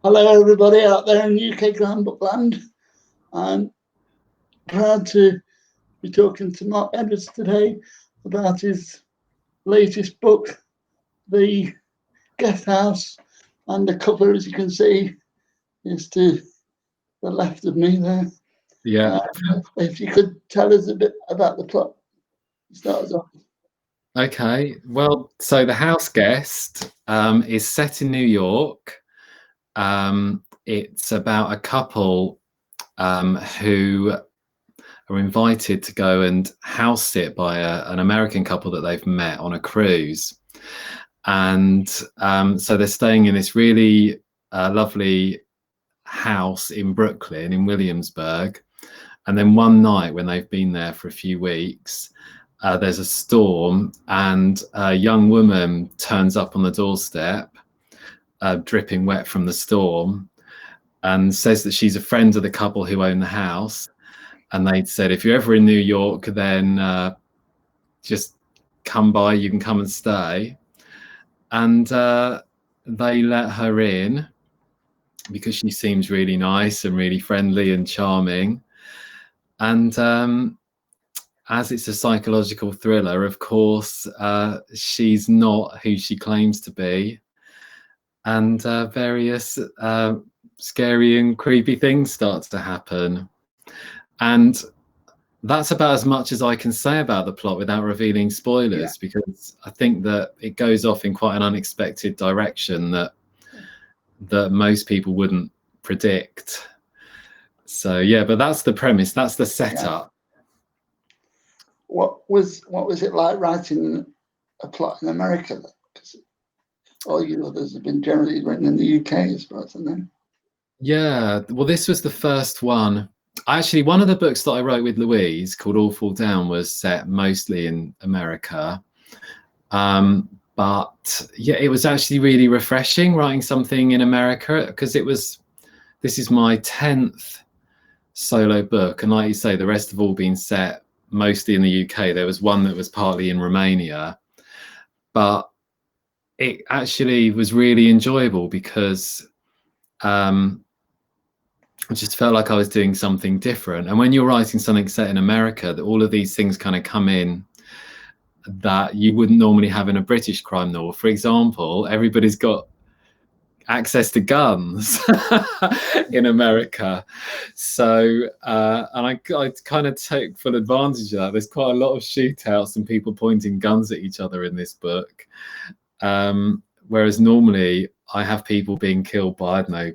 Hello, everybody out there in UK Grand Book Land. I'm proud to be talking to Mark Edwards today about his latest book, The Guest House, and the cover, as you can see, is to the left of me there. Yeah. If you could tell us a bit about the plot, start us off. Okay. Well, so The House Guest is set in New York. It's about a couple who are invited to go and house sit by an American couple that they've met on a cruise. And so they're staying in this really lovely house in Brooklyn, in Williamsburg. And then one night when they've been there for a few weeks, there's a storm and a young woman turns up on the doorstep, dripping wet from the storm, and says that she's a friend of the couple who own the house. And they'd said, if you're ever in New York, then just come by, you can come and stay. And they let her in because she seems really nice and really friendly and charming. And as it's a psychological thriller, of course, she's not who she claims to be. And various scary and creepy things start to happen. And that's about as much as I can say about the plot without revealing spoilers, because I think that it goes off in quite an unexpected direction that most people wouldn't predict. So yeah, but that's the premise, that's the setup. What was it like writing a plot in America? Because all your others have been generally written in the UK, as far as I know. Yeah, well, this was the first one. Actually, one of the books that I wrote with Louise, called All Fall Down, was set mostly in America. But yeah, it was actually really refreshing writing something in America, because this is my 10th solo book, and like you say, the rest have all been set mostly in the UK. There was one that was partly in Romania, but it actually was really enjoyable because I just felt like I was doing something different. And when you're writing something set in America, that all of these things kind of come in that you wouldn't normally have in a British crime novel. For example, everybody's got access to guns in America. So, and I kind of take full advantage of that. There's quite a lot of shootouts and people pointing guns at each other in this book. Whereas normally I have people being killed by, I don't know,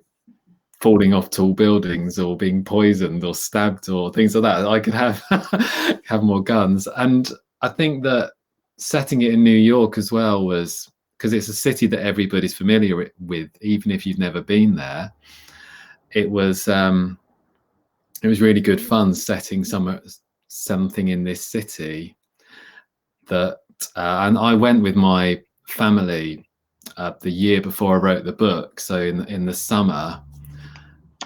falling off tall buildings or being poisoned or stabbed or things like that. I could have have more guns. And I think that setting it in New York as well was, because it's a city that everybody's familiar with, even if you've never been there. It was really good fun setting something in this city. That and I went with my family the year before I wrote the book, so in the summer,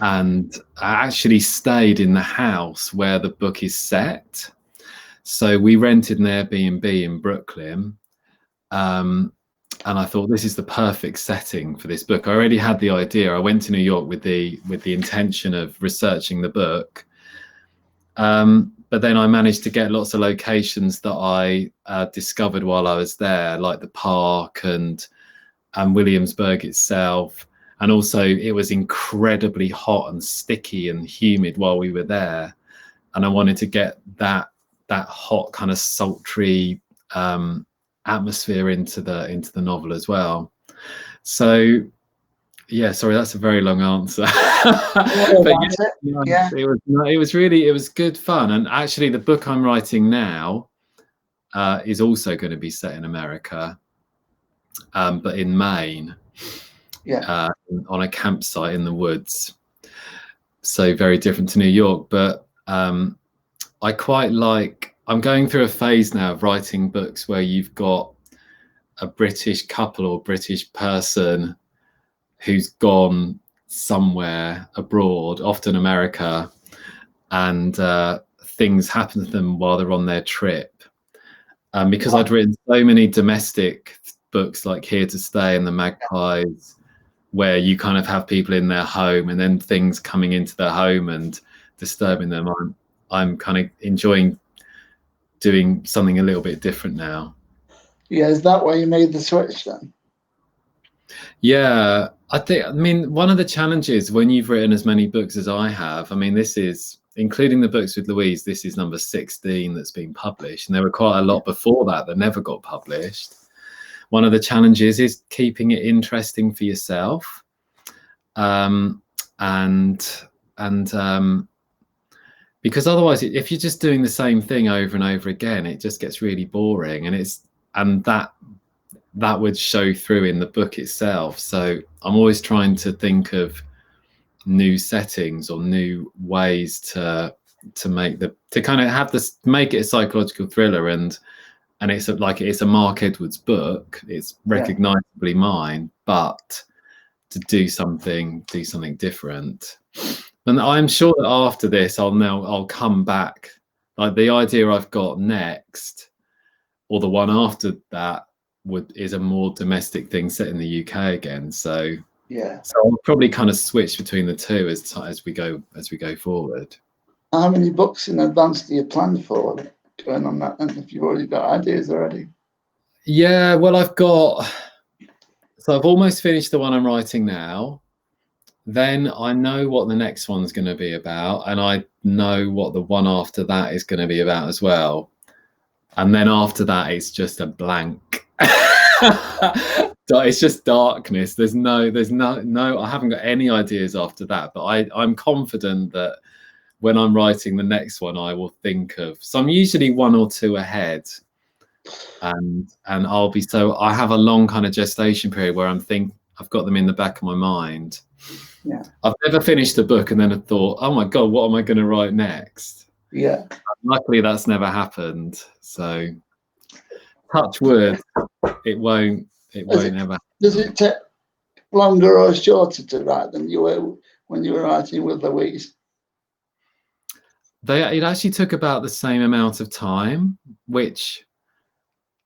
and I actually stayed in the house where the book is set. So we rented an Airbnb in Brooklyn. And I thought, this is the perfect setting for this book. I already had the idea. I went to New York with the intention of researching the book. But then I managed to get lots of locations that I discovered while I was there, like the park and Williamsburg itself. And also it was incredibly hot and sticky and humid while we were there. And I wanted to get that hot kind of sultry atmosphere into the novel as well. So yeah, sorry, that's a very long answer. But yeah, it was good fun. And actually the book I'm writing now is also going to be set in America, but in Maine. On a campsite in the woods, so very different to New York. But I quite like, I'm going through a phase now of writing books where you've got a British couple or British person who's gone somewhere abroad, often America, and things happen to them while they're on their trip. Because I'd written so many domestic books like Here to Stay and The Magpies, where you kind of have people in their home and then things coming into their home and disturbing them. I'm kind of enjoying doing something a little bit different now. Yeah, is that why you made the switch then? Yeah, I mean, one of the challenges when you've written as many books as I have, I mean, this is, including the books with Louise, this is number 16 that's been published. And there were quite a lot before that never got published. One of the challenges is keeping it interesting for yourself. Because otherwise, if you're just doing the same thing over and over again, it just gets really boring, and that would show through in the book itself. So I'm always trying to think of new settings or new ways to make make it a psychological thriller, and it's it's a Mark Edwards book. It's recognizably mine, but to do something different. And I'm sure that after this, I'll come back. Like the idea I've got next, or the one after that, is a more domestic thing set in the UK again. So I'll probably kind of switch between the two as we go forward. How many books in advance do you plan for going on that? And if you've already got ideas already? Yeah, well, I've almost finished the one I'm writing now. Then I know what the next one's going to be about, and I know what the one after that is going to be about as well. And then after that, it's just a blank. It's just darkness. There's no. I haven't got any ideas after that. But I'm confident that when I'm writing the next one, I will think of. So I'm usually 1 or 2 ahead, and I have a long kind of gestation period where I've got them in the back of my mind. Yeah. I've never finished a book and then I thought, oh my God, what am I going to write next? Yeah. Luckily, that's never happened. So, touch wood, it won't ever happen. Does it take longer or shorter to write than you were when you were writing with Louise? It actually took about the same amount of time, which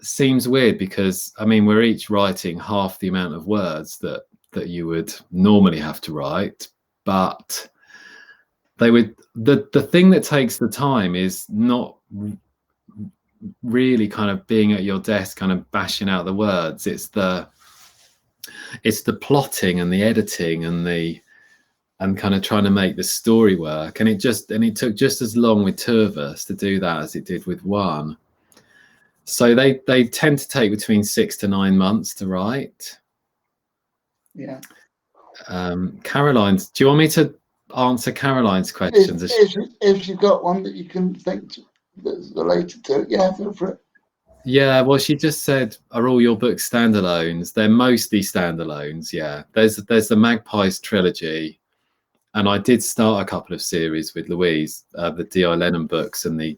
seems weird because, I mean, we're each writing half the amount of words that you would normally have to write, but the thing that takes the time is not really kind of being at your desk kind of bashing out the words. It's the plotting and the editing and kind of trying to make the story work, and it took just as long with 2 of us to do that as it did with 1. So they tend to take between 6 to 9 months to write. Yeah. Caroline's. Do you want me to answer Caroline's questions? If you've got one that you can think that's related to it, yeah, feel for it. Yeah, well, she just said, are all your books standalones? They're mostly standalones, yeah. There's the Magpies trilogy, and I did start a couple of series with Louise, the D.I. Lennon books and the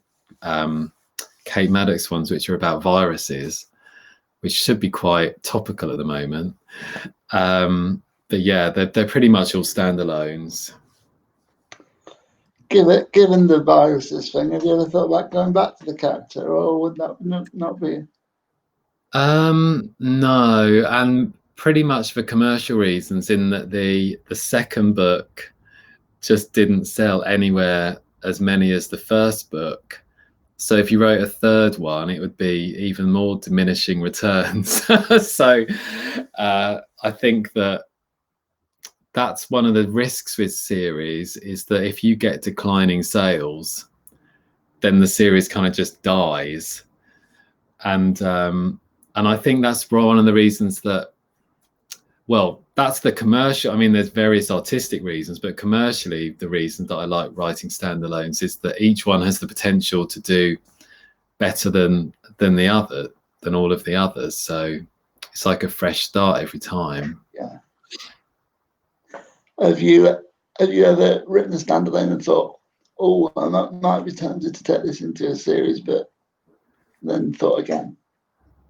Kate Maddox ones, which are about viruses, which should be quite topical at the moment. But yeah, they're pretty much all standalones. Given the viruses thing, have you ever thought about going back to the character, or would that not be? No, and pretty much for commercial reasons, in that the second book just didn't sell anywhere as many as the first book. So if you wrote a third one, it would be even more diminishing returns. So I think that's one of the risks with series, is that if you get declining sales, then the series kind of just dies. And I think that's one of the reasons that, well, that's the commercial. I mean, there's various artistic reasons, but commercially, the reason that I like writing standalones is that each one has the potential to do better than all of the others. So it's like a fresh start every time. Yeah. Have you ever written a standalone and thought, oh, I might be tempted to take this into a series, but then thought again?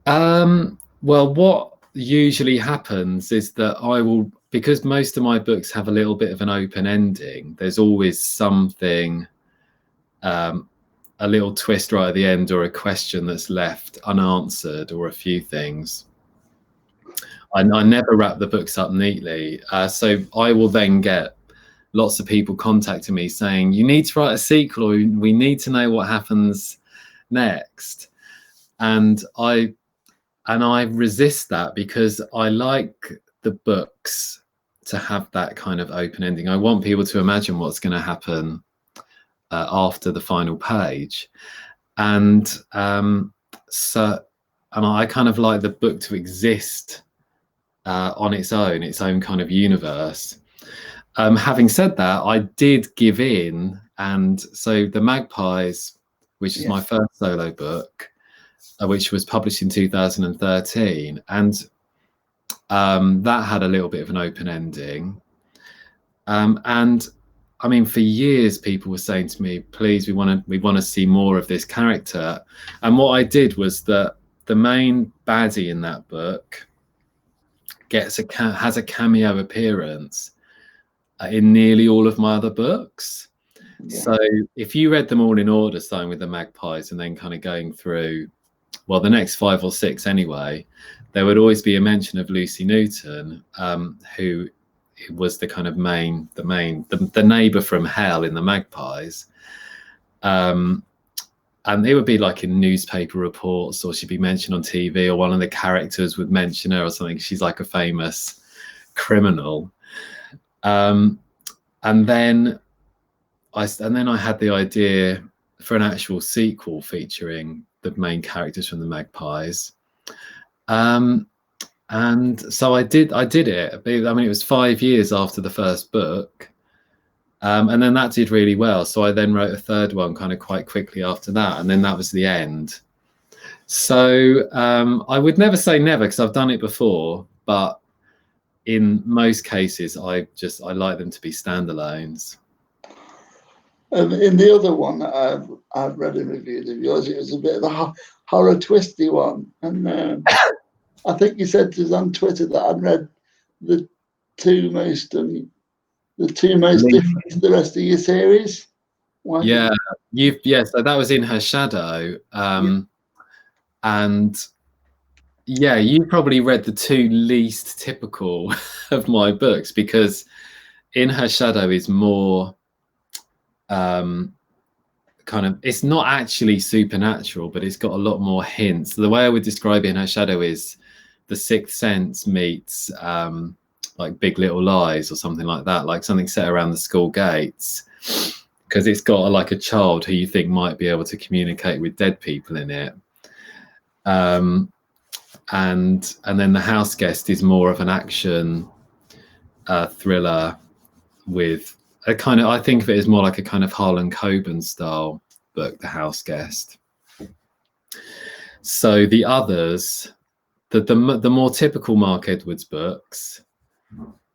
Well, what usually happens is that I will, because most of my books have a little bit of an open ending, there's always something, a little twist right at the end, or a question that's left unanswered, or a few things. I never wrap the books up neatly. So I will then get lots of people contacting me saying, you need to write a sequel, or we need to know what happens next. And I resist that, because I like the books to have that kind of open ending. I want people to imagine what's going to happen after the final page. And so I kind of like the book to exist on its own kind of universe. Having said that, I did give in, and so The Magpies, which is my first solo book, which was published in 2013, and that had a little bit of an open ending. And I mean, for years, people were saying to me, "Please, we want to see more of this character." And what I did was that the main baddie in that book has a cameo appearance in nearly all of my other books. So if you read them all in order, starting with The Magpies and then kind of going through, well, the next 5 or 6 anyway, there would always be a mention of Lucy Newton, who was the kind of the neighbor from hell in The Magpies. And it would be like in newspaper reports, or she'd be mentioned on TV, or one of the characters would mention her or something. She's like a famous criminal. And then I had the idea for an actual sequel featuring the main characters from The Magpies. And so I did it. I mean, it was 5 years after the first book. And then that did really well. So I then wrote a third one kind of quite quickly after that. And then that was the end. So I would never say never, because I've done it before. But in most cases, I like them to be standalones. In the other one that I've read and reviewed of yours, it was a bit of a horror twisty one. And I think you said to us on Twitter that I'd read the two most different to the rest of your series. So that was In Her Shadow. And yeah, you probably read the two least typical of my books, because In Her Shadow is more kind of, it's not actually supernatural, but it's got a lot more hints. The way I would describe In Her Shadow is The Sixth Sense meets like Big Little Lies or something like that, like something set around the school gates, because it's got like a child who you think might be able to communicate with dead people in it. And then The House Guest is more of an action thriller with a kind of, I think of it as more like a kind of Harlan Coben style book, The House Guest. So the others, the more typical Mark Edwards books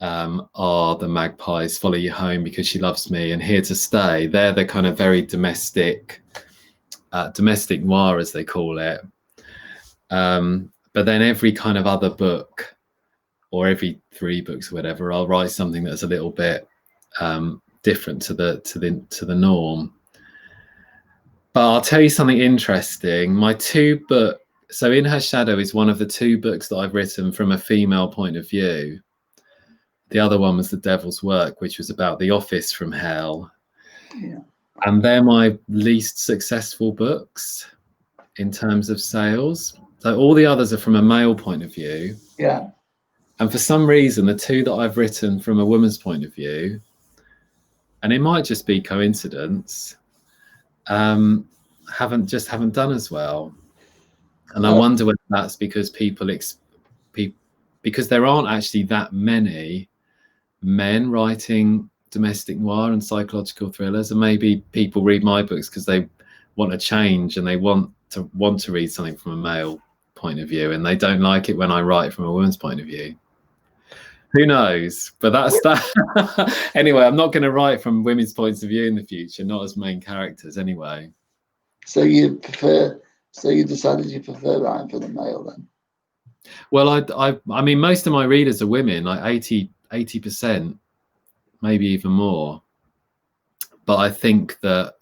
are The Magpies, Follow You Home Because She Loves Me, and Here to Stay. They're the kind of very domestic noir, as they call it. But then every kind of other book, or every 3 books or whatever, I'll write something that's a little bit different to the norm. But I'll tell you something interesting. My 2 books, so In Her Shadow is one of the 2 books that I've written from a female point of view. The other one was The Devil's Work, which was about the office from hell. Yeah. And they're my least successful books in terms of sales. So all the others are from a male point of view. Yeah. And for some reason, the 2 that I've written from a woman's point of view, and it might just be coincidence, haven't done as well. And I wonder whether that's because because there aren't actually that many men writing domestic noir and psychological thrillers, and maybe people read my books because they want a change and they want to read something from a male point of view, and they don't like it when I write from a woman's point of view. Who knows? But that's that. Anyway, I'm not going to write from women's points of view in the future, not as main characters anyway. So you decided you prefer writing for the male then? Well, I mean, most of my readers are women, like 80%, maybe even more. But I think that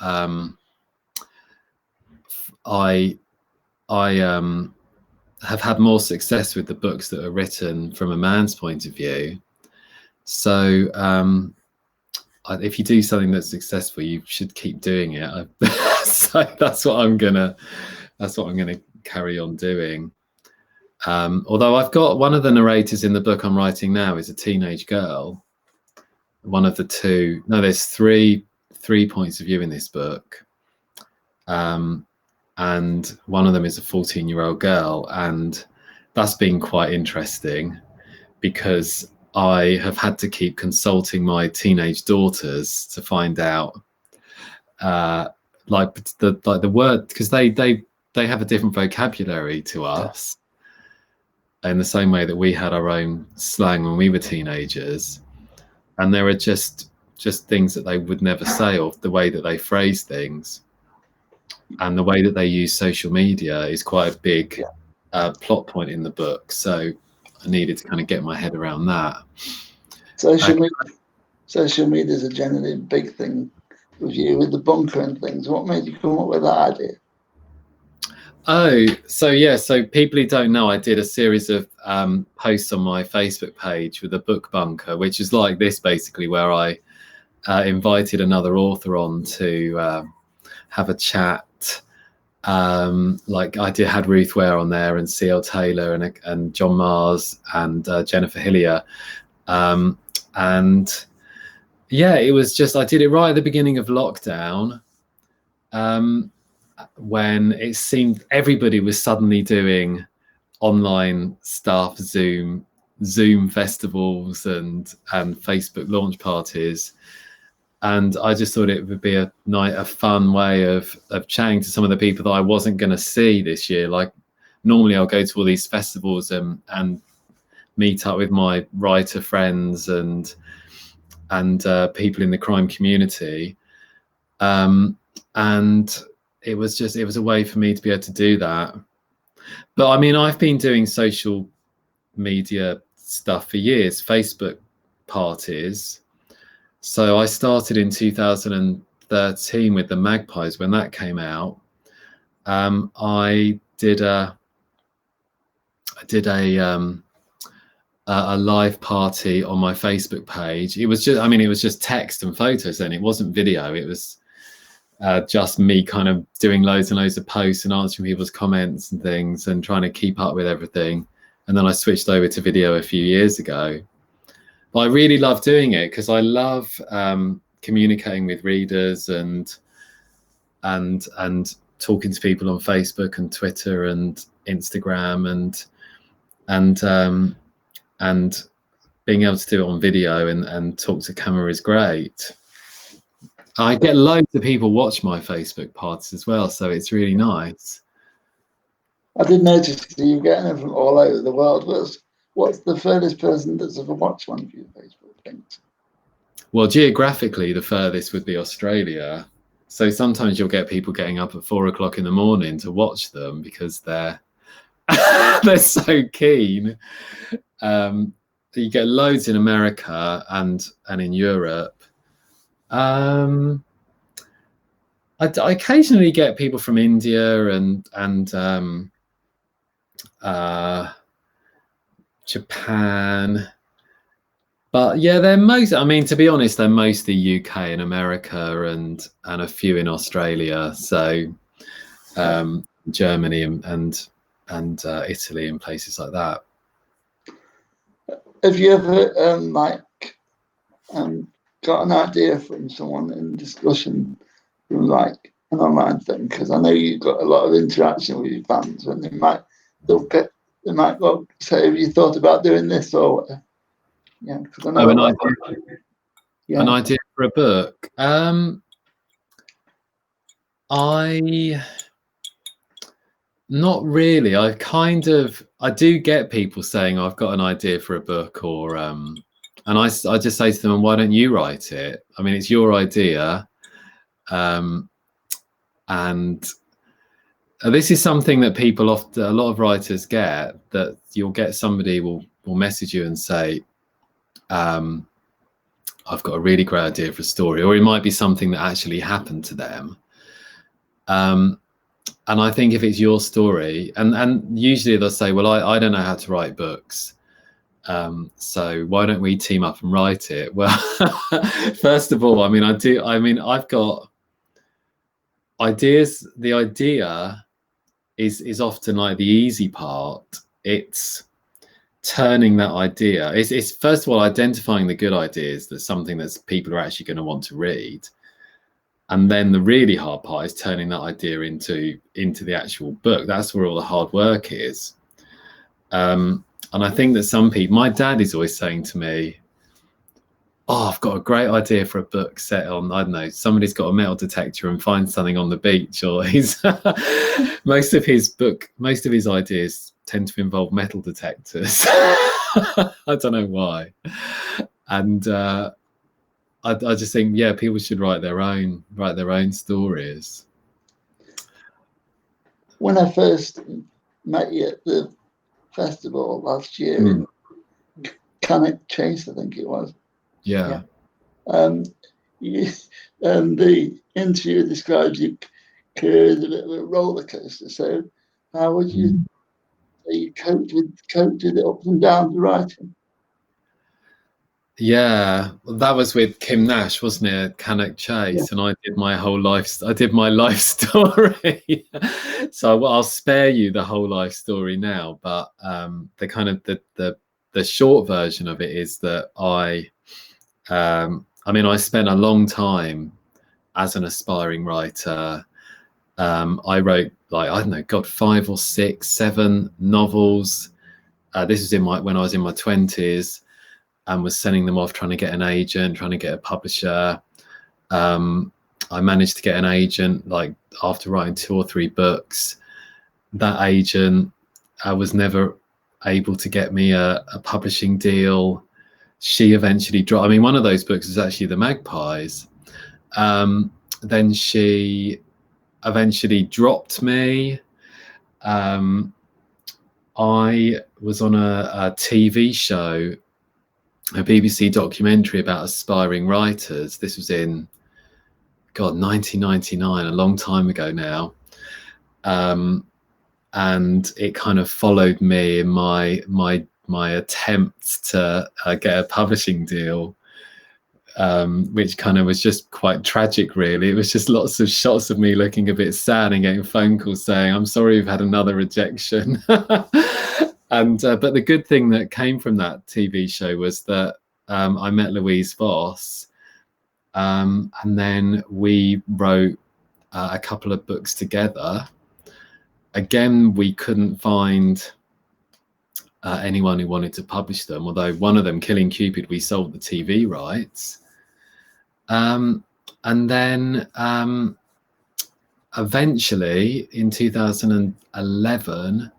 have had more success with the books that are written from a man's point of view. So if you do something that's successful, you should keep doing it. So that's what I'm gonna carry on doing. Although I've got one of the narrators in the book I'm writing now is a teenage girl. One of the two, no, there's three points of view in this book. And one of them is a 14-year-old girl, and that's been quite interesting because I have had to keep consulting my teenage daughters to find out like the word, because they have a different vocabulary to us in the same way that we had our own slang when we were teenagers, and there are just things that they would never say, or the way that they phrase things. And the way that they use social media is quite a big plot point in the book. So I needed to kind of get my head around that. Social media is a generally big thing with you, with the bunker and things. What made you come up with that idea? Oh, so people who don't know, I did a series of posts on my Facebook page with a book bunker, which is like this basically, where I invited another author on to have a chat. Like I had Ruth Ware on there, and C.L. Taylor, and John Mars, and Jennifer Hillier, and yeah, it was just, I did it right at the beginning of lockdown, when it seemed everybody was suddenly doing online stuff, Zoom festivals and Facebook launch parties. And I just thought it would be a fun way of chatting to some of the people that I wasn't going to see this year. Like normally I'll go to all these festivals and meet up with my writer friends and people in the crime community. And it was a way for me to be able to do that. But I mean, I've been doing social media stuff for years, Facebook parties. So I started in 2013 with the Magpies when that came out. I did a live party on my Facebook page. It was just text and photos then. It wasn't video. It was just me kind of doing loads and loads of posts and answering people's comments and things and trying to keep up with everything. And then I switched over to video a few years ago. But I really love doing it because I love communicating with readers and talking to people on Facebook and Twitter and Instagram and being able to do it on video and talk to camera is great. I get loads of people watch my Facebook parties as well, so it's really nice. I did notice that you're getting them from all over the world. What's the furthest person that's ever watched one of your Facebook things? Well, geographically, the furthest would be Australia. So sometimes you'll get people getting up at 4 o'clock in the morning to watch them because they're they're so keen. You get loads in America and in Europe. I occasionally get people from India and Japan, but yeah, to be honest, they're mostly UK and America and a few in Australia. So Germany and Italy and places like that. Have you ever got an idea from someone in discussion from like an online thing? Because I know you've got a lot of interaction with your fans, and they might go say, "Have you thought about doing this?" Or whatever. Yeah, because I know an idea for a book. Not really. I do get people saying I've got an idea for a book, or and I just say to them, why don't you write it? I mean, it's your idea. And this is something that people a lot of writers get, that you'll get somebody will message you and say, I've got a really great idea for a story, or it might be something that actually happened to them. I think if it's your story, and usually they'll say, well, I don't know how to write books, so why don't we team up and write it? Well, first of all, I mean, I've got ideas. The idea is often like the easy part. It's turning that idea. It's first of all identifying the good ideas, that's something that people are actually going to want to read. And then the really hard part is turning that idea into the actual book. That's where all the hard work is. And I think that some people, my dad is always saying to me, oh, I've got a great idea for a book set on, I don't know, somebody's got a metal detector and finds something on the beach, or he's most of his ideas tend to involve metal detectors. I don't know why. And I just think, yeah, people should write their own stories. When I first met you at the festival last year, Cannock Chase, I think it was. Yeah. The interview describes your career as a bit of a roller coaster. So, how would you say you coped with the ups and downs of writing? Yeah, that was with Kim Nash, wasn't it? Cannock Chase, and I did my life story. So I'll spare you the whole life story now, but the kind of the short version of it is that I spent a long time as an aspiring writer. I wrote, like, I don't know, God, 5 or 6, 7 novels. This was when I was in my 20s, and was sending them off, trying to get an agent, trying to get a publisher. I managed to get an agent, like, after writing 2 or 3 books. That agent, I was never able to get me a publishing deal. She eventually dropped. I mean, one of those books is actually The Magpies. Then she eventually dropped me. I was on a TV show, a BBC documentary about aspiring writers. This was in, God, 1999, a long time ago now. And it kind of followed me in my attempts to get a publishing deal, which kind of was just quite tragic, really. It was just lots of shots of me looking a bit sad and getting phone calls saying, I'm sorry, we've had another rejection. And but the good thing that came from that TV show was that I met Louise Voss, and then we wrote a couple of books together. Again, we couldn't find anyone who wanted to publish them, although one of them, Killing Cupid, we sold the TV rights. And then eventually in 2011,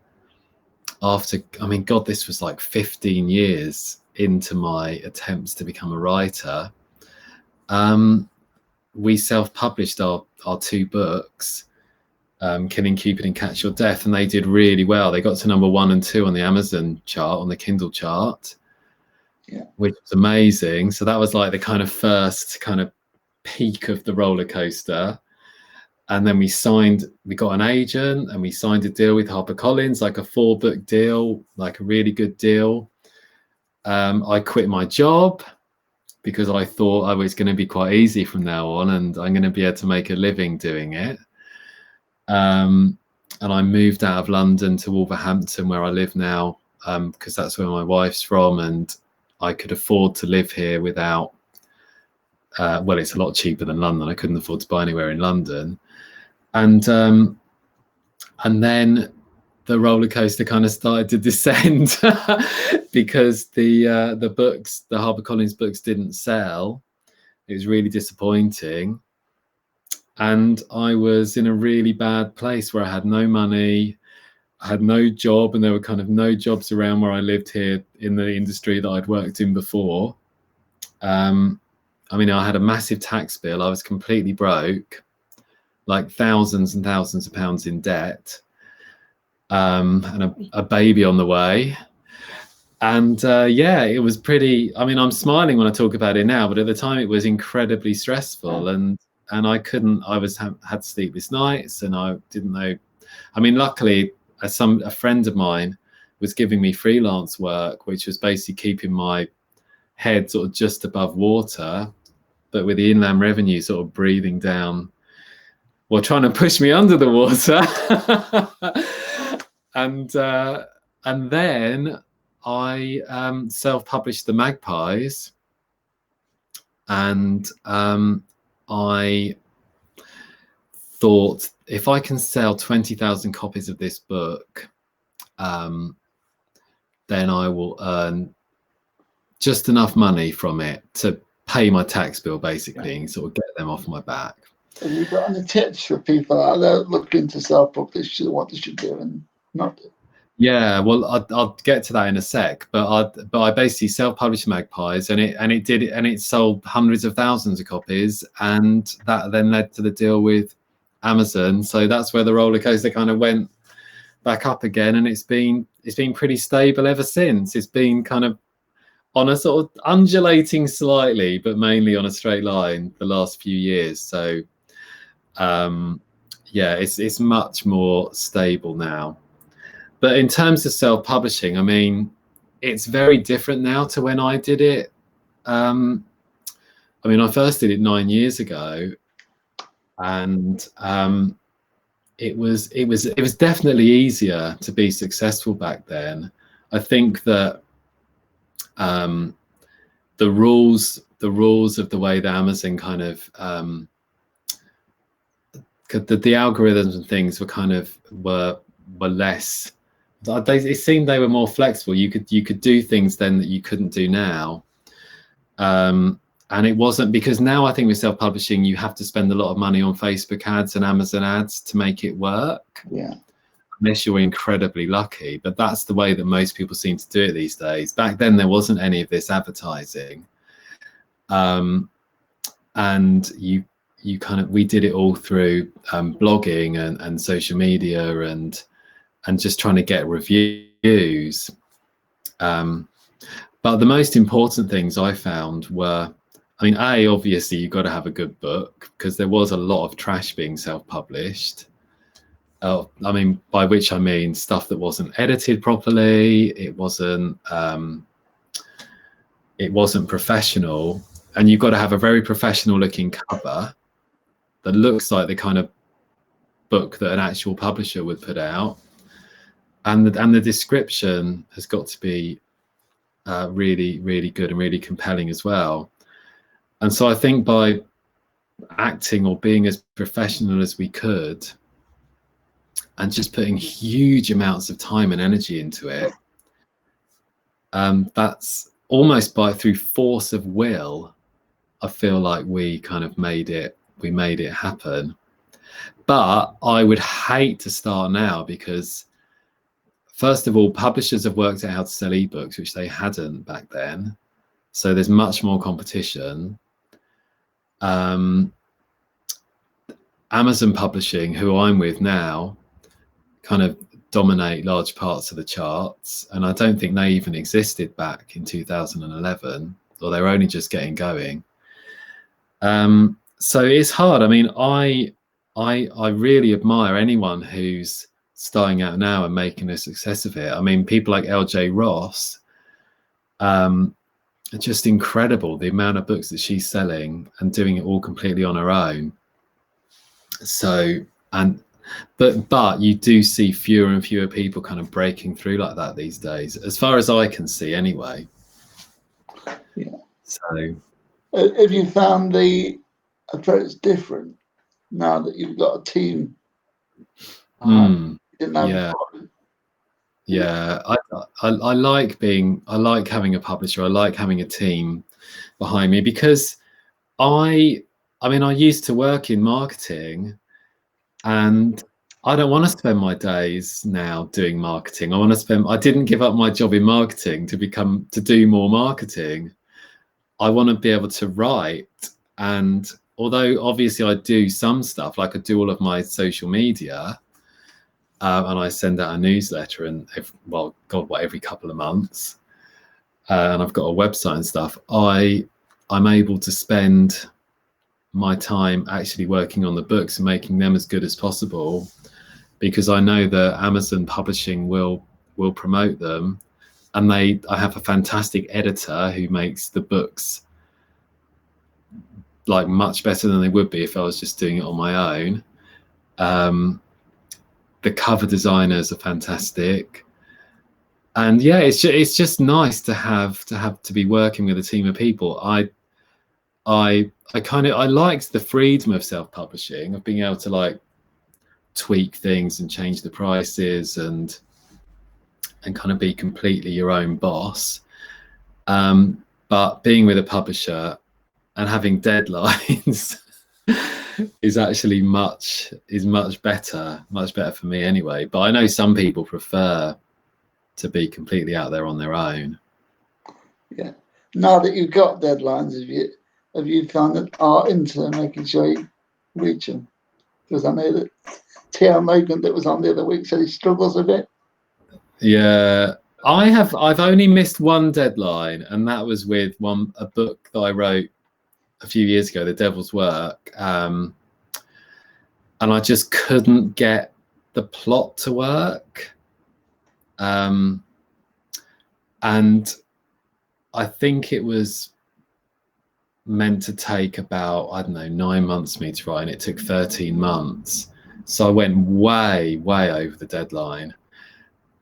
after, I mean, God, this was like 15 years into my attempts to become a writer, we self-published our 2 books, Killing Cupid and Catch Your Death, and they did really well. They got to number 1 and 2 on the Amazon chart, on the Kindle chart, which was amazing. So that was like the kind of first kind of peak of the roller coaster. And then we got an agent, and we signed a deal with HarperCollins, like a 4-book deal, like a really good deal. I quit my job because I thought I was going to be quite easy from now on, and I'm going to be able to make a living doing it. And I moved out of London to Wolverhampton, where I live now, because that's where my wife's from, and I could afford to live here without, well, it's a lot cheaper than London. I couldn't afford to buy anywhere in London. And then the roller coaster kind of started to descend because the books, the HarperCollins books, didn't sell. It was really disappointing. And I was in a really bad place where I had no money, I had no job, and there were kind of no jobs around where I lived here in the industry that I'd worked in before. I mean, I had a massive tax bill. I was completely broke, like thousands and thousands of pounds in debt, and a baby on the way. And it was pretty, I mean, I'm smiling when I talk about it now, but at the time it was incredibly stressful. And and I couldn't. I had sleepless nights, and I didn't know. I mean, luckily, a friend of mine was giving me freelance work, which was basically keeping my head sort of just above water, but with the inland revenue sort of breathing down, well, trying to push me under the water. And then I self-published the Magpies, and I thought, if I can sell 20,000 copies of this book, then I will earn just enough money from it to pay my tax bill, basically, and sort of get them off my back. Have you got any tips for people out there looking to self-publish, what they should do and not do? Yeah, well, I'll get to that in a sec, but I basically self-published Magpies, and it sold hundreds of thousands of copies, and that then led to the deal with Amazon. So that's where the roller coaster kind of went back up again, and it's been pretty stable ever since. It's been kind of on a sort of undulating slightly, but mainly on a straight line the last few years. So yeah, it's much more stable now. But in terms of self-publishing, I mean, it's very different now to when I did it. I mean, I first did it 9 years ago, and it was definitely easier to be successful back then. I think that the rules of the way that Amazon kind of the algorithms and things were less. It seemed they were more flexible. You could do things then that you couldn't do now, and it wasn't, because now I think with self-publishing you have to spend a lot of money on Facebook ads and Amazon ads to make it work. Yeah. Unless you're incredibly lucky, but that's the way that most people seem to do it these days. Back then there wasn't any of this advertising, and we did it all through blogging and social media and just trying to get reviews. But the most important things I found were, I mean, obviously you've got to have a good book, because there was a lot of trash being self-published. I mean, by which I mean stuff that wasn't edited properly. It wasn't professional, and you've got to have a very professional looking cover that looks like the kind of book that an actual publisher would put out, and the description has got to be really, really good and really compelling as well. And so I think by acting or being as professional as we could, and just putting huge amounts of time and energy into it, that's almost through force of will, I feel like we kind of made it happen. But I would hate to start now, because first of all, publishers have worked out how to sell ebooks, which they hadn't back then. So there's much more competition. Amazon Publishing, who I'm with now, kind of dominate large parts of the charts, and I don't think they even existed back in 2011, or they were only just getting going. So it's hard. I mean, I really admire anyone who's starting out now and making a success of it. I mean, people like LJ Ross, are just incredible, the amount of books that she's selling and doing it all completely on her own. So, but you do see fewer and fewer people kind of breaking through like that these days, as far as I can see anyway. Yeah. So have you found the approach different now that you've got a team? Yeah, I like having a publisher. I like having a team behind me, because I mean, I used to work in marketing, and I don't want to spend my days now doing marketing. I didn't give up my job in marketing to do more marketing. I want to be able to write, and although obviously I do some stuff, like I do all of my social media, and I send out a newsletter, and every couple of months, and I've got a website and stuff. I'm able to spend my time actually working on the books and making them as good as possible, because I know that Amazon Publishing will promote them, and I have a fantastic editor who makes the books like much better than they would be if I was just doing it on my own. The cover designers are fantastic, and yeah, it's just nice to be working with a team of people. I liked the freedom of self-publishing, of being able to like tweak things and change the prices and kind of be completely your own boss. But being with a publisher and having deadlines is actually much better for me anyway. But I know some people prefer to be completely out there on their own. Yeah. Now that you've got deadlines, have you found that art into making sure you reach them? Because I know that T.R. Logan that was on the other week said he struggles a bit. Yeah, I've only missed one deadline, and that was with a book that I wrote a few years ago, The Devil's Work, and I just couldn't get the plot to work, and I think it was meant to take about, I don't know, 9 months for me to write, and it took 13 months. So I went way over the deadline.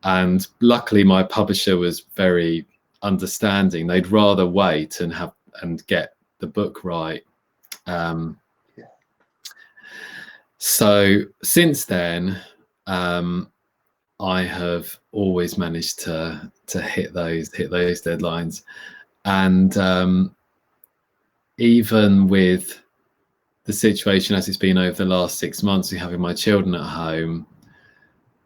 And luckily my publisher was very understanding. They'd rather wait and get the book right. So since then, I have always managed to hit those deadlines. And even with the situation as it's been over the last 6 months, having my children at home,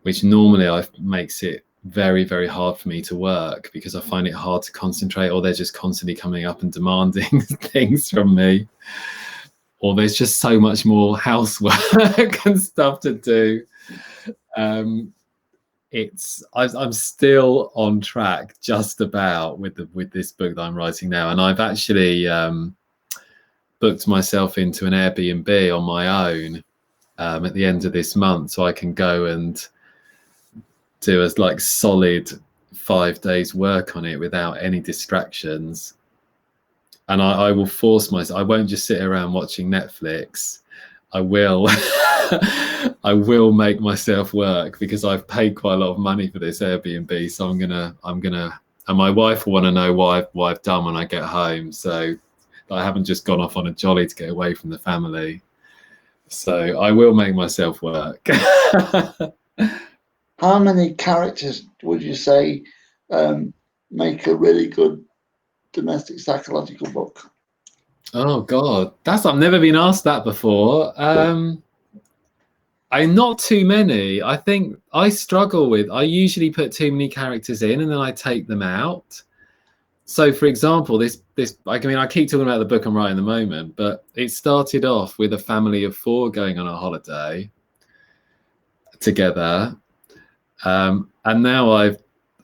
which normally makes it very, very hard for me to work, because I find it hard to concentrate, or they're just constantly coming up and demanding things from me, or there's just so much more housework and stuff to do. I'm still on track just about with this book that I'm writing now, and I've actually booked myself into an Airbnb on my own at the end of this month, so I can go and do a like solid 5 days work on it without any distractions. And I will force myself. I won't just sit around watching Netflix. I will I will make myself work, because I've paid quite a lot of money for this Airbnb. So I'm gonna and my wife will want to know what I've done when I get home, so I haven't just gone off on a jolly to get away from the family. So I will make myself work. How many characters would you say make a really good domestic psychological book? Oh God, I've never been asked that before. Not too many. I think I usually put too many characters in and then I take them out. So for example, I keep talking about the book I'm writing at the moment, but it started off with a family of 4 going on a holiday together. And now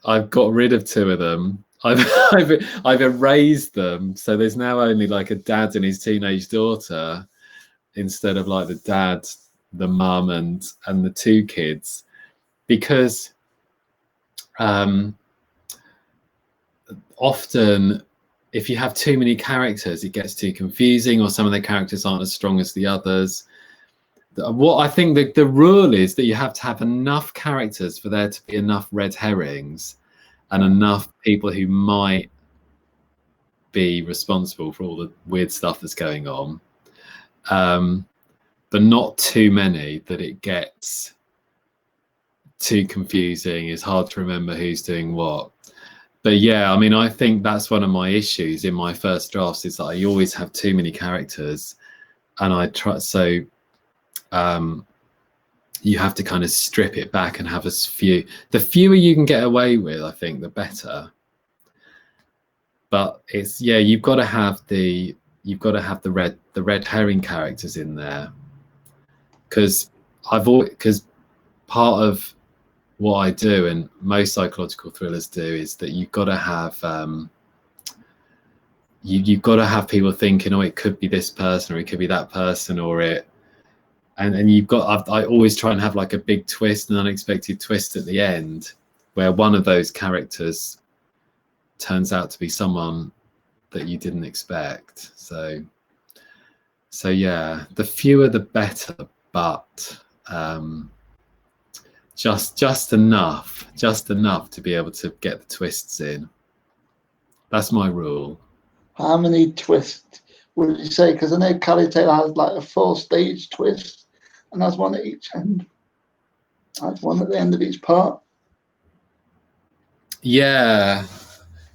I've got rid of 2 of them. I've erased them, so there's now only like a dad and his teenage daughter, instead of like the dad, the mum, and the 2 kids, because often if you have too many characters, it gets too confusing, or some of the characters aren't as strong as the others. What I think the rule is that you have to have enough characters for there to be enough red herrings and enough people who might be responsible for all the weird stuff that's going on, but not too many that it gets too confusing. It's hard to remember who's doing what. But yeah, I mean, I think that's one of my issues in my first drafts, is that I always have too many characters, and I try so. You have to kind of strip it back and have few. The fewer you can get away with, I think, the better. But it's, yeah, you've got to have the red herring characters in there, because part of what I do, and most psychological thrillers do, is that you've got to have you've got to have people thinking, oh, it could be this person, or it could be that person, or it, and you've got, I always try and have like a big twist, an unexpected twist at the end, where one of those characters turns out to be someone that you didn't expect. So yeah, the fewer the better, but just enough to be able to get the twists in. That's my rule. How many twists would you say? Because I know Callie Taylor has like a 4-stage twist, and has one at each end. Has one at the end of each part. Yeah.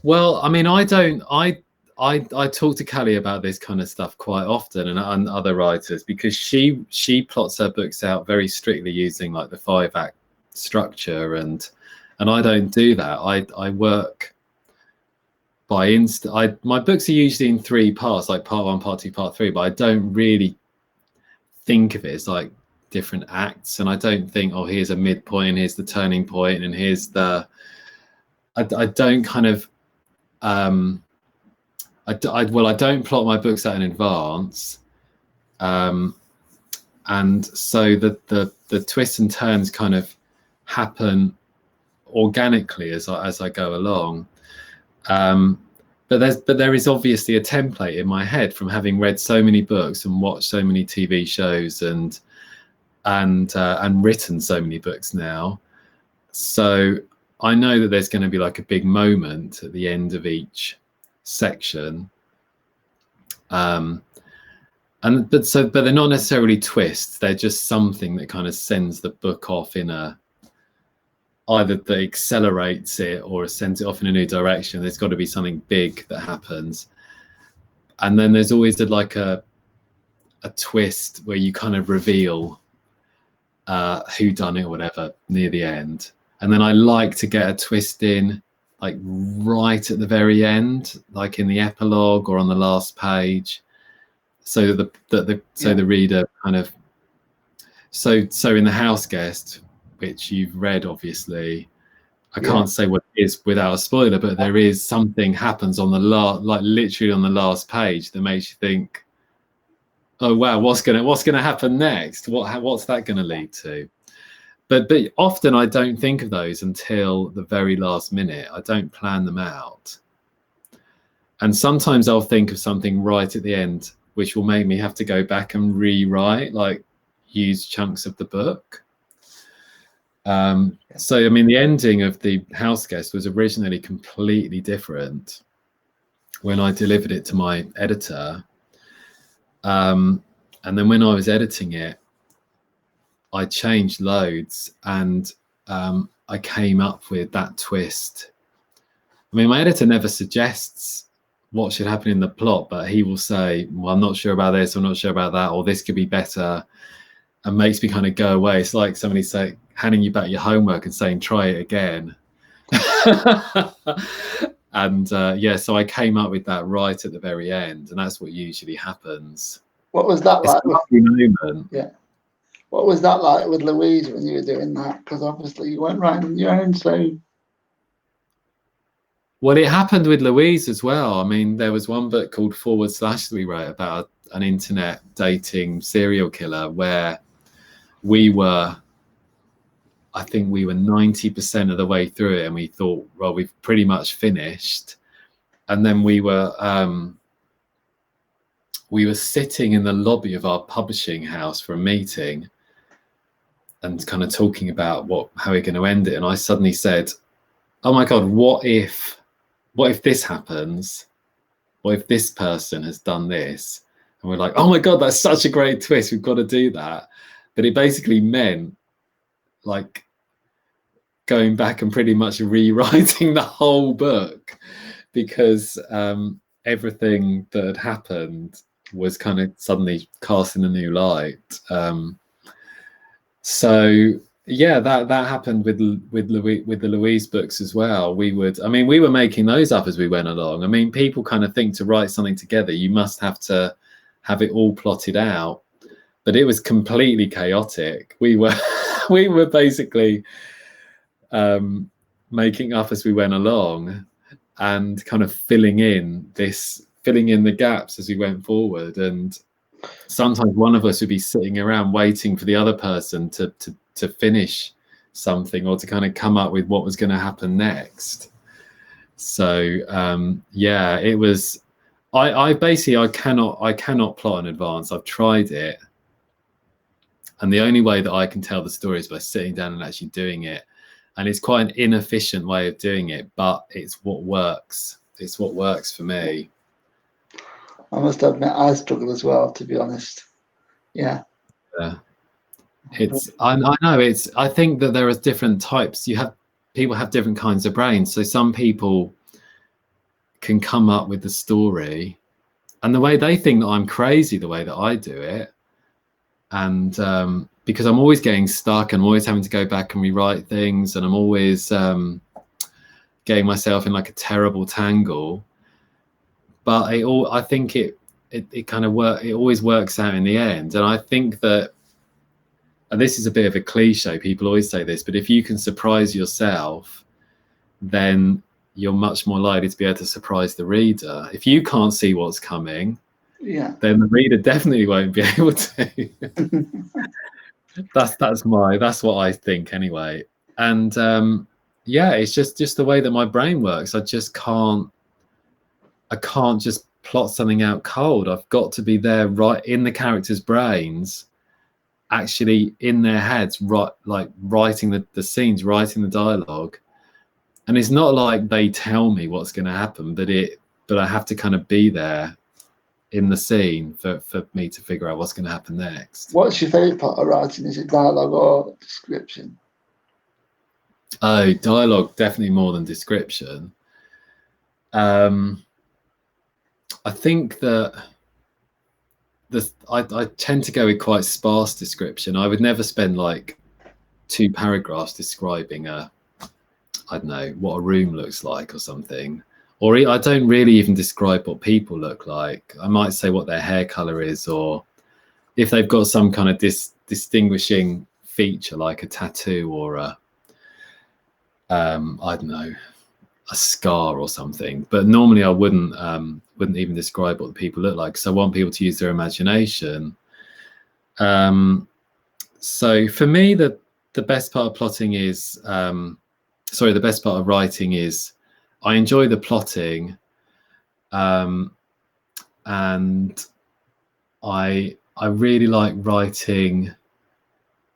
Well, I mean, I talk to Callie about this kind of stuff quite often, and other writers, because she plots her books out very strictly using like the 5-act structure, and I don't do that. I work by my books are usually in 3 parts, like part 1, part 2, part 3, but I don't really think of it as like different acts, and I don't think, oh, here's a midpoint, here's the turning point, and here's the, I don't kind of I don't plot my books out in advance, and so the twists and turns kind of happen organically as I go along. But there is obviously a template in my head from having read so many books and watched so many TV shows and written so many books now. So I know that there's going to be like a big moment at the end of each section. But they're not necessarily twists. They're just something that kind of sends the book off in either that accelerates it or sends it off in a new direction. There's got to be something big that happens, and then there's always a twist where you kind of reveal who done it or whatever near the end. And then I like to get a twist in like right at the very end, like in the epilogue or on the last page, so the reader kind of, so in The House Guest, which you've read, obviously, I can't say what it is without a spoiler, but there is something happens on the literally on the last page that makes you think, oh wow, what's gonna happen next? What's that gonna lead to? But often I don't think of those until the very last minute. I don't plan them out, and sometimes I'll think of something right at the end, which will make me have to go back and rewrite, like use chunks of the book. So I mean, the ending of The House Guest was originally completely different when I delivered it to my editor, and then when I was editing it, I changed loads, and I came up with that twist. I mean, my editor never suggests what should happen in the plot, but he will say, well, I'm not sure about this, I'm not sure about that, or this could be better, and makes me kind of go away. It's like somebody handing you back your homework and saying, try it again. And so I came up with that right at the very end, and that's what usually happens. What was that like? Moment. Yeah. What was that like with Louise when you were doing that? Because obviously you weren't writing your own, so. Well, it happened with Louise as well. I mean, there was one book called / that we wrote about an internet dating serial killer, where I think we were 90% of the way through it, and we thought, well, we've pretty much finished. And then we were sitting in the lobby of our publishing house for a meeting and kind of talking about how we're going to end it. And I suddenly said, oh my God, what if this happens? What if this person has done this? And we're like, oh my God, that's such a great twist. We've got to do that. But it basically meant like going back and pretty much rewriting the whole book, because everything that had happened was kind of suddenly cast in a new light. So yeah, that happened with the Louise books as well. We were making those up as we went along. I mean, people kind of think to write something together, you must have to have it all plotted out, but it was completely chaotic. We were basically making up as we went along, and kind of filling in filling in the gaps as we went forward. And sometimes one of us would be sitting around waiting for the other person to finish something, or to kind of come up with what was going to happen next. So yeah, it was, I cannot plot in advance. I've tried it, and the only way that I can tell the story is by sitting down and actually doing it. And it's quite an inefficient way of doing it, but it's what works. It's what works for me. I must admit, I struggle as well, to be honest. Yeah. I know I think that there are different types. People have different kinds of brains. So some people can come up with the story, and the way they think that I'm crazy, the way that I do it, and because I'm always getting stuck, and I'm always having to go back and rewrite things, and I'm always getting myself in like a terrible tangle. But I think it kind of it always works out in the end. And I think that, and this is a bit of a cliche, people always say this, but if you can surprise yourself, then you're much more likely to be able to surprise the reader. If you can't see what's coming, then the reader definitely won't be able to. That's what I think anyway. And yeah, it's just the way that my brain works. I can't just plot something out cold. I've got to be there, right in the characters' brains, actually in their heads, right, like writing the scenes, writing the dialogue. And it's not like they tell me what's going to happen, but I have to kind of be there in the scene for me to figure out what's going to happen next. What's your favourite part of writing? Is it dialogue or description? Oh, dialogue, definitely more than description. I think that I tend to go with quite sparse description. I would never spend like 2 paragraphs describing I don't know, what a room looks like or something. Or I don't really even describe what people look like. I might say what their hair color is, or if they've got some kind of distinguishing feature like a tattoo or I don't know, a scar or something. But normally I wouldn't even describe what the people look like, because I want people to use their imagination. So for me, the best part of plotting is the best part of writing is I enjoy the plotting, and I really like writing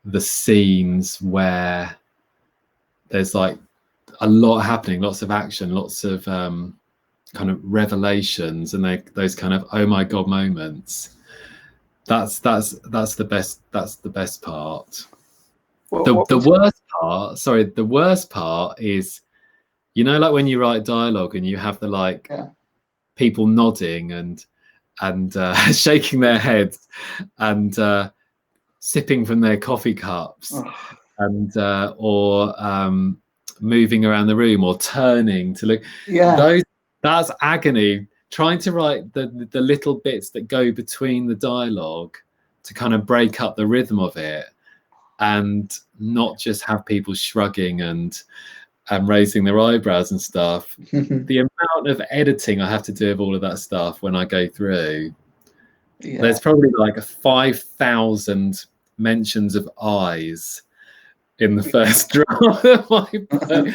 the scenes where there's like a lot happening, lots of action, lots of kind of revelations, and those kind of oh my god moments. That's the best part. The worst part is, you know, like when you write dialogue and you have the people nodding and shaking their heads and sipping from their coffee cups, and or moving around the room or turning to look. That's agony. Trying to write the little bits that go between the dialogue to kind of break up the rhythm of it, and not just have people shrugging and raising their eyebrows and stuff. The amount of editing I have to do of all of that stuff when I go through, there's probably like 5,000 mentions of eyes in the first draft of my book.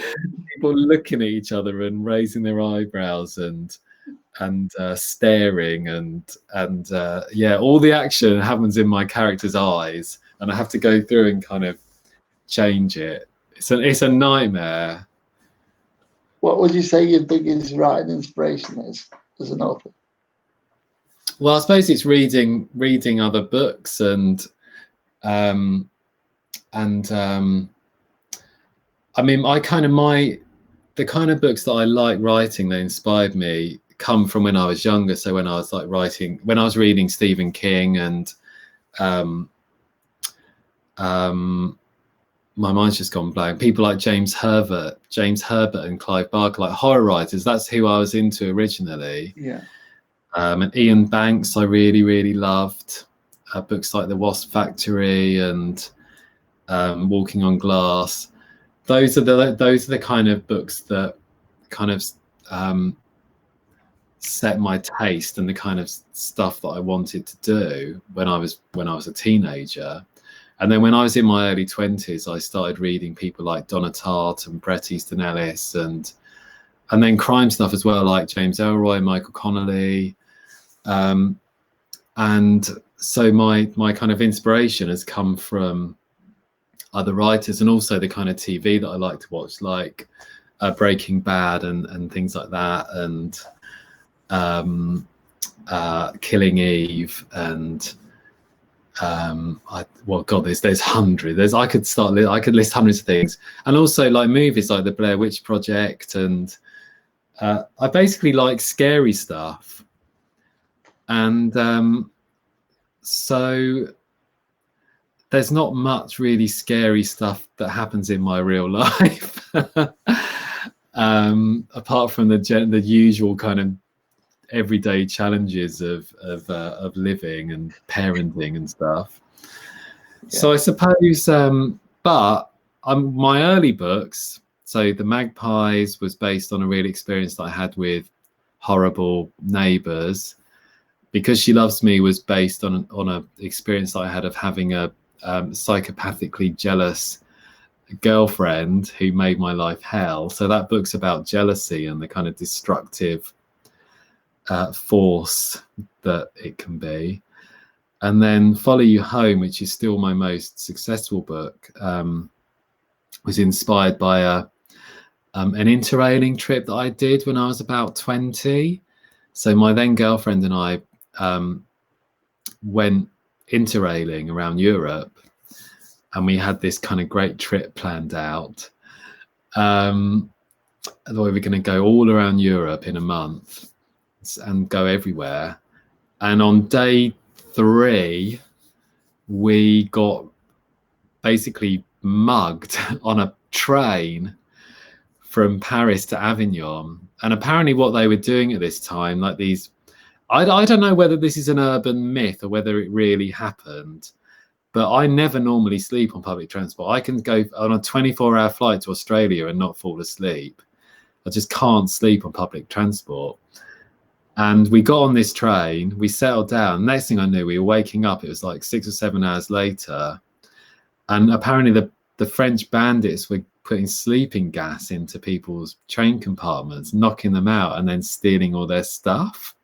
People looking at each other and raising their eyebrows and staring and all the action happens in my character's eyes, and I have to go through and kind of change it. It's a nightmare. What would you say your biggest writing inspiration is as an author? Well, I suppose it's reading other books, and I mean, the kind of books that I like writing that inspired me come from when I was younger. So when I was reading Stephen King, and my mind's just gone blank. People like James Herbert and Clive Barker, like horror writers. That's who I was into originally. And Ian Banks, I really, really loved. Books like The Wasp Factory and Walking on Glass. Those are the kind of books that kind of set my taste and the kind of stuff that I wanted to do when I was a teenager. And then when I was in my early 20s, I started reading people like Donna Tartt and Bret Easton Ellis, and then crime stuff as well, like James Ellroy, Michael Connolly. And so my kind of inspiration has come from other writers, and also the kind of TV that I like to watch, like Breaking Bad and things like that, and Killing Eve, and there's hundreds. I could list hundreds of things, and also like movies like the Blair Witch Project, and I basically like scary stuff, and so there's not much really scary stuff that happens in my real life, apart from the usual kind of everyday challenges of living and parenting and stuff. Yeah. So I suppose, but my early books, so The Magpies was based on a real experience that I had with horrible neighbours. Because She Loves Me was based on a experience that I had of having a psychopathically jealous girlfriend who made my life hell. So that book's about jealousy and the kind of destructive force that it can be. And then Follow You Home, which is still my most successful book, was inspired by an interrailing trip that I did when I was about 20. So my then girlfriend and I went interrailing around Europe, and we had this kind of great trip planned out. We were going to go all around Europe in a month and go everywhere. And on day 3, we got basically mugged on a train from Paris to Avignon. And apparently what they were doing at this time, like these, I don't know whether this is an urban myth or whether it really happened, but I never normally sleep on public transport. I can go on a 24-hour flight to Australia and not fall asleep. I just can't sleep on public transport. And we got on this train, we settled down. Next thing I knew, we were waking up. It was like 6 or 7 hours later. And apparently the French bandits were putting sleeping gas into people's train compartments, knocking them out, and then stealing all their stuff.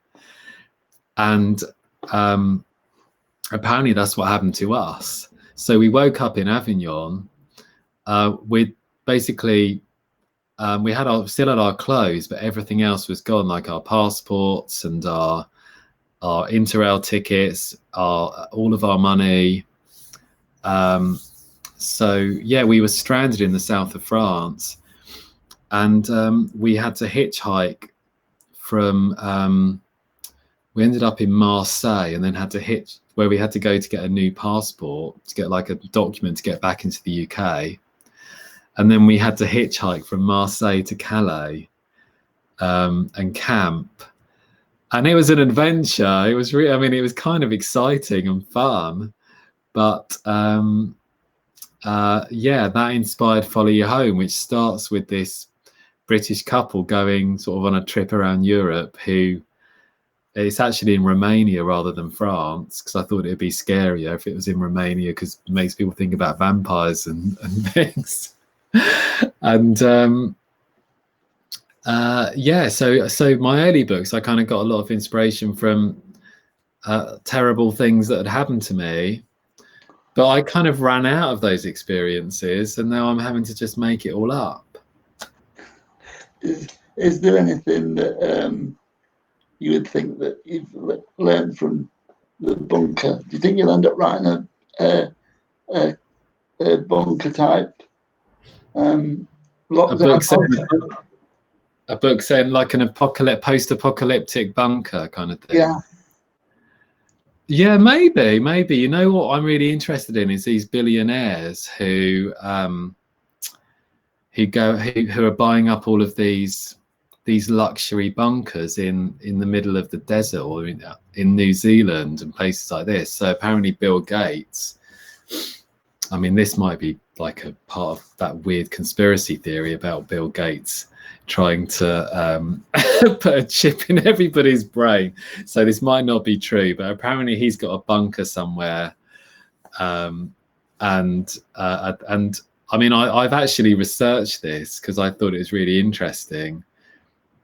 And apparently that's what happened to us. So we woke up in Avignon with basically, we still had our clothes, but everything else was gone, like our passports and our Interrail tickets, all of our money. So yeah, we were stranded in the south of France, and we had to hitchhike from. We ended up in Marseille, and then had to where we had to go to get a new passport, to get like a document to get back into the UK. And then we had to hitchhike from Marseille to Calais and camp. And it was an adventure. It was it was kind of exciting and fun. But yeah, that inspired Follow You Home, which starts with this British couple going sort of on a trip around Europe, who it's actually in Romania rather than France, because I thought it would be scarier if it was in Romania, because it makes people think about vampires and things. And yeah, so my early books, I kind of got a lot of inspiration from terrible things that had happened to me, but I kind of ran out of those experiences, and now I'm having to just make it all up. Is there anything that you would think that you've learned from the bunker? Do you think you'll end up writing a bunker type a book saying like an post-apocalyptic bunker kind of thing? Yeah, maybe. You know what I'm really interested in is these billionaires who are buying up all of these luxury bunkers in the middle of the desert, or in New Zealand and places like this. So apparently Bill Gates, I mean, this might be like a part of that weird conspiracy theory about Bill Gates trying to put a chip in everybody's brain. So this might not be true, but apparently he's got a bunker somewhere. And I mean, I've actually researched this because I thought it was really interesting.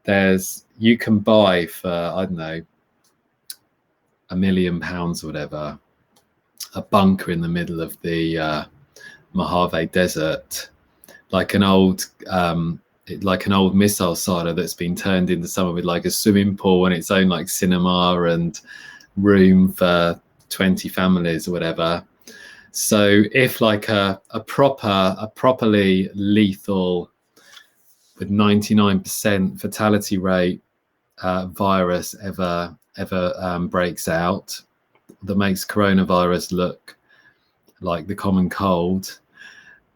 You can buy for, I don't know, £1 million or whatever, a bunker in the middle of the Mojave Desert, like an old missile silo that's been turned into somewhere with like a swimming pool and its own like cinema and room for 20 families or whatever. So if like a properly lethal with 99% fatality rate virus ever breaks out that makes coronavirus look like the common cold,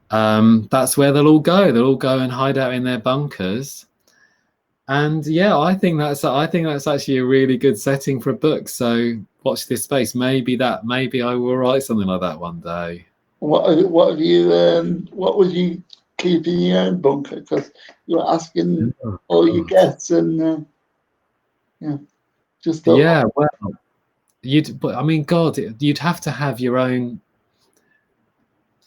that's where they'll all go. They'll all go and hide out in their bunkers. And yeah, I think that's actually a really good setting for a book. So watch this space. Maybe I will write something like that one day. What would you keep in your own bunker? Because you were asking all your guests, and just well, you'd have to have your own.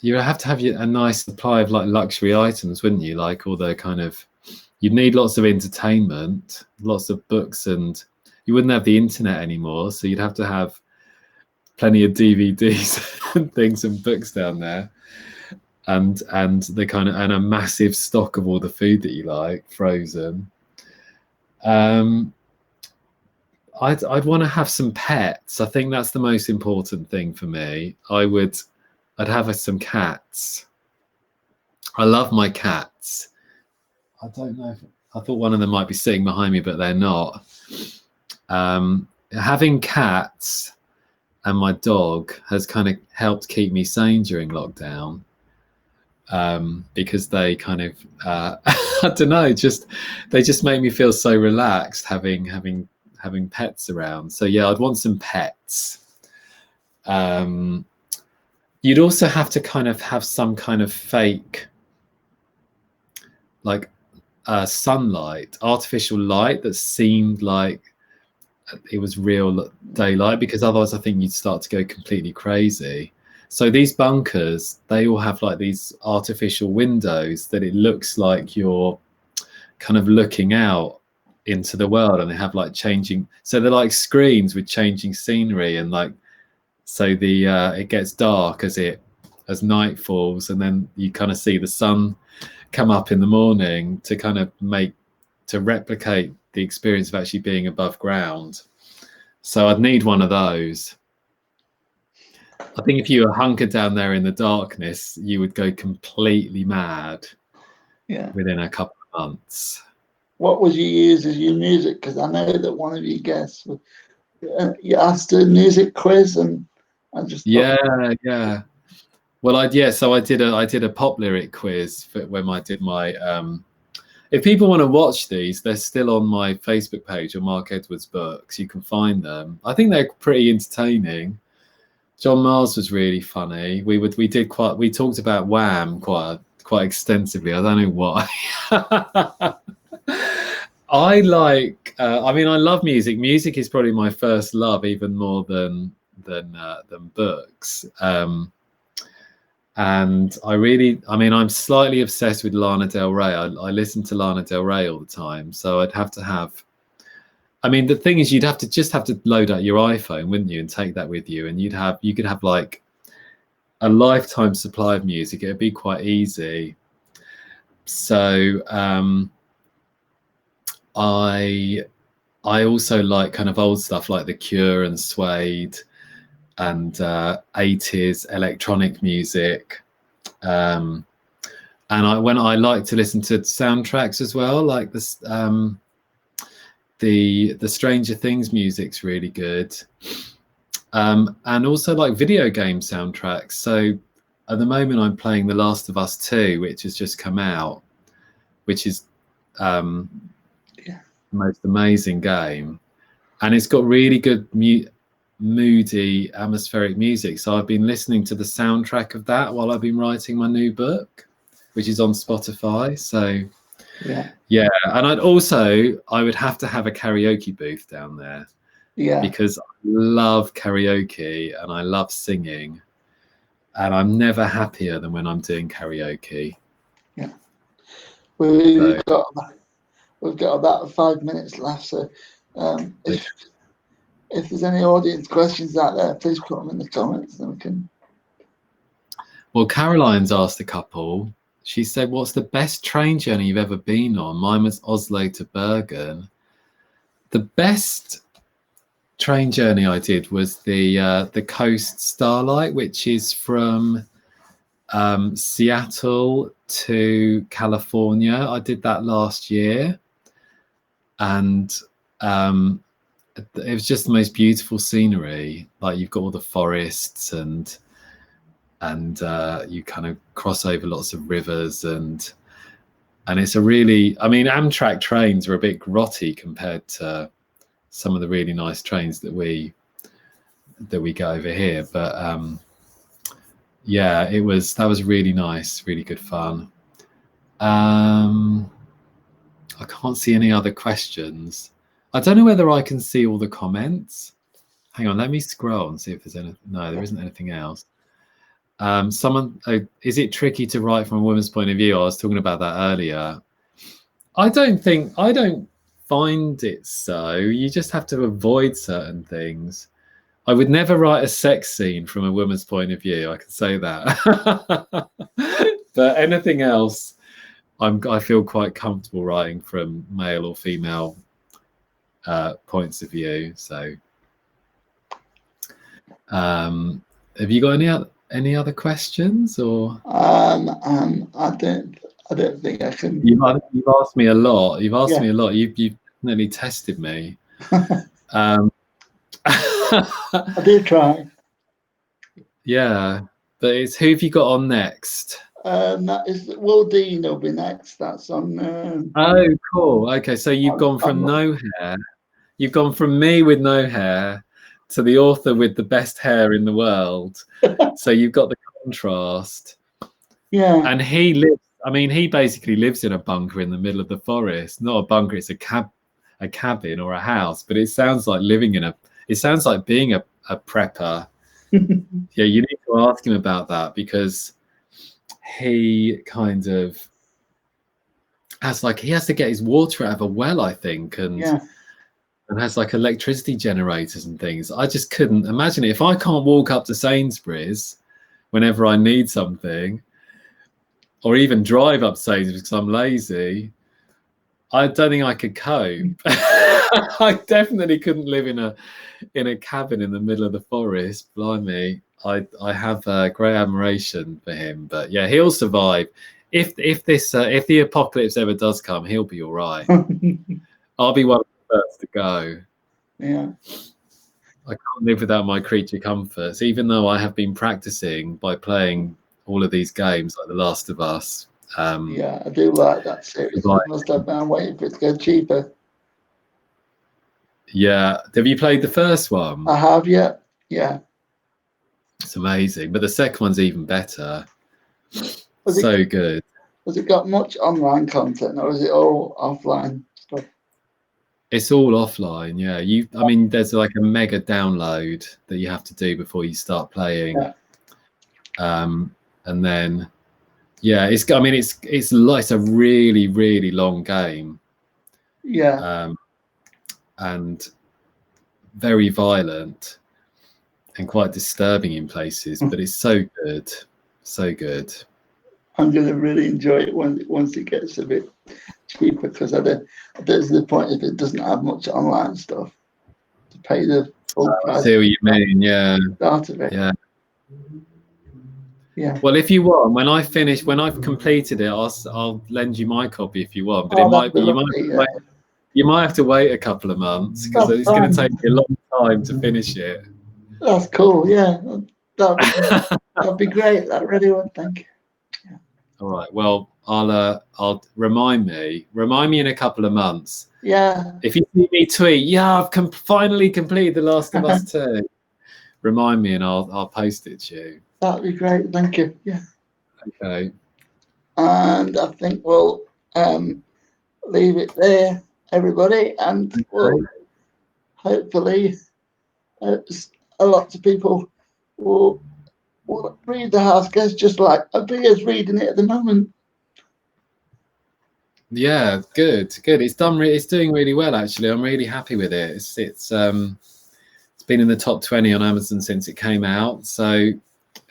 You have to have a nice supply of like luxury items, wouldn't you? Like all the kind of, you'd need lots of entertainment, lots of books, and you wouldn't have the internet anymore. So you'd have to have plenty of DVDs and things and books down there, and a massive stock of all the food that you like, frozen. I'd want to have some pets. I think that's the most important thing for me. I'd have some cats. I love my cats. I don't know I thought one of them might be sitting behind me, but they're not. Having cats and my dog has kind of helped keep me sane during lockdown, because they kind of I don't know, they just make me feel so relaxed having pets around. So yeah, I'd want some pets. You'd also have to kind of have some kind of fake, like sunlight, artificial light that seemed like it was real daylight, because otherwise I think you'd start to go completely crazy. So these bunkers, they all have like these artificial windows that it looks like you're kind of looking out into the world, and they have like changing, so they're like screens with changing scenery, and like, so the it gets dark as night falls, and then you kind of see the sun come up in the morning to replicate the experience of actually being above ground. So I'd need one of those. I think if you were hunkered down there in the darkness, you would go completely mad within a couple of months. What would you use as your music? Because I know that one of your guests, you asked a music quiz, and I just yeah. Well, I did a pop lyric quiz for when I did my. If people want to watch these, they're still on my Facebook page or Mark Edwards Books. You can find them. I think they're pretty entertaining. John Mars was really funny. We talked about Wham quite extensively. I don't know why. I love music. Music is probably my first love, even more than books. And I'm slightly obsessed with Lana Del Rey. I listen to Lana Del Rey all the time. So I'd have to have, the thing is, you'd have to load up your iPhone, wouldn't you, and take that with you, and you could have like a lifetime supply of music. It'd be quite easy. So I also like kind of old stuff like The Cure and Suede and 80s electronic music. And I like to listen to soundtracks as well, like this. The Stranger Things music's really good, and also like video game soundtracks. So at the moment I'm playing The Last of Us 2, which has just come out, which is the most amazing game, and it's got really good moody atmospheric music. So I've been listening to the soundtrack of that while I've been writing my new book, which is on Spotify. So Yeah, and I would have to have a karaoke booth down there because I love karaoke and I love singing, and I'm never happier than when I'm doing karaoke. Yeah. We've got about 5 minutes left, so if there's any audience questions out there, please put them in the comments, then we can. Well, Caroline's asked a couple. She said, "What's the best train journey you've ever been on?" Mine was Oslo to Bergen. The best train journey I did was the Coast Starlight, which is from Seattle to California. I did that last year, and it was just the most beautiful scenery. Like, you've got all the forests and you kind of cross over lots of rivers, and it's a really, I mean, Amtrak trains are a bit grotty compared to some of the really nice trains that we go over here, but yeah, that was really nice, really good fun. I can't see any other questions. I don't know whether I can see all the comments. Hang on, let me scroll and see if there's anything. No, there isn't anything else. Is it tricky to write from a woman's point of view? I was talking about that earlier. I don't find it so. You just have to avoid certain things. I would never write a sex scene from a woman's point of view, I can say that. But anything else, I feel quite comfortable writing from male or female points of view. So have you got any other questions, or? I don't think I can. You've asked me a lot. You've nearly tested me. I did try. Yeah, but it's who have you got on next? That is Will Dean will be next. That's on. Oh, cool. Okay, so you've gone from no hair. You've gone from me with no hair to the author with the best hair in the world. So you've got the contrast. Yeah. And he basically lives in a bunker in the middle of the forest. Not a bunker, it's a cabin or a house, but it sounds like being a prepper. Yeah, you need to ask him about that, because he kind of he has to get his water out of a well, I think, and has like electricity generators and things. I just couldn't imagine it. If I can't walk up to Sainsbury's whenever I need something, or even drive up Sainsbury's because I'm lazy, I don't think I could cope. I definitely couldn't live in a cabin in the middle of the forest. Blimey, I have great admiration for him. But yeah, he'll survive. If the apocalypse ever does come, he'll be all right. I'll be one of the first to go. Yeah. I can't live without my creature comforts, even though I have been practicing by playing all of these games like The Last of Us. Yeah, I do like that series. I must have been waiting for it to get cheaper. Yeah. Have you played the first one? I have, yeah. Yeah. It's amazing. But the second one's even better. Good. Has it got much online content, or is it all offline stuff? It's all offline, yeah. There's like a mega download that you have to do before you start playing. Yeah. And then it's a really, really long game. Yeah. And very violent and quite disturbing in places, but it's so good. So good. I'm going to really enjoy it once it gets a bit cheaper, because I don't see the point if it doesn't have much online stuff to pay the full price. I see what you mean, yeah. Start of it. Yeah. Yeah. Well, if you want, when I've completed it, I'll lend you my copy if you want. But you might have to wait a couple of months, because it's going to take you a long time to finish it. That's cool. Yeah, that'd be great. That really would. Thank you. Yeah. All right. Well, I'll remind me in a couple of months. Yeah. If you see me tweet, yeah, I've finally completed The Last of Us 2. Remind me, and I'll post it to you. That'd be great. Thank you. Yeah. Okay. And I think leave it there, everybody, and we'll hopefully a lot of people will read the House Guest just like Abia's reading it at the moment. Yeah, good. It's done. It's doing really well, actually. I'm really happy with it. It's been in the top 20 on Amazon since it came out. So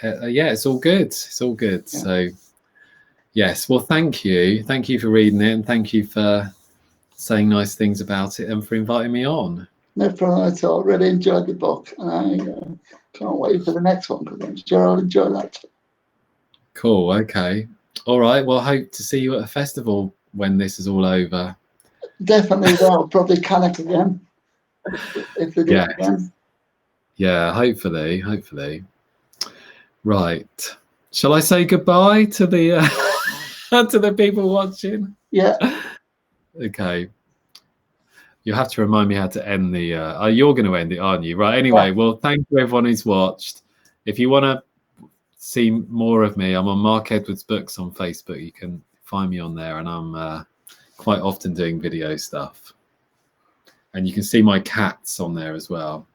yeah, it's all good. It's all good. Yeah. So yes, well, thank you for reading it, and thank you for saying nice things about it and for inviting me on. No problem at all. Really enjoyed the book, and I can't wait for the next one because I'm sure I'll enjoy that too. Cool. Okay. All right. Well, hope to see you at a festival when this is all over. Definitely will. Probably Cannock again. If they do it again. Yeah, hopefully. Right. Shall I say goodbye to the to the people watching? Yeah. Okay. You'll have to remind me how to end the you're going to end it, aren't you? Right. Anyway, well, thank you everyone who's watched. If you want to see more of me, I'm on Mark Edwards Books on Facebook. You can find me on there, and I'm quite often doing video stuff. And you can see my cats on there as well.